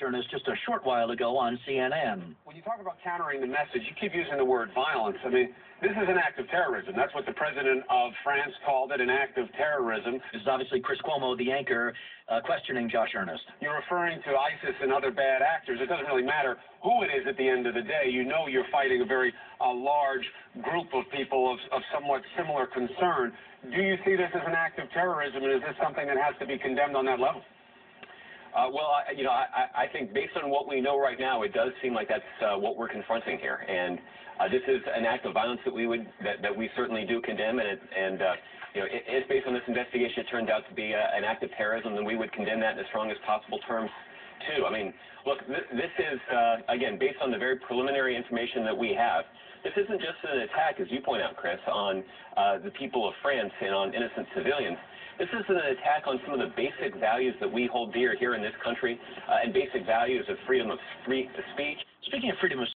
Earnest just a short while ago on CNN. When you talk about countering the message, you keep using the word violence. I mean, this is an act of terrorism. That's what the president of France called it, an act of terrorism. This is obviously Chris Cuomo, the anchor, questioning Josh Earnest. You're referring to ISIS and other bad actors. It doesn't really matter who it is at the end of the day. You know you're fighting a very large group of people of somewhat similar concern. Do you see this as an act of terrorism, and is this something that has to be condemned on that level? I think based on what we know right now, it does seem like that's what we're confronting here, and this is an act of violence that we certainly do condemn, and if based on this investigation it turns out to be an act of terrorism, then we would condemn that in the strongest possible terms too. I mean, look, this is again based on the very preliminary information that we have. This isn't just an attack, as you point out, Chris, on the people of France and on innocent civilians. This is an attack on some of the basic values that we hold dear here in this country, and basic values of freedom of speech. Speaking of freedom of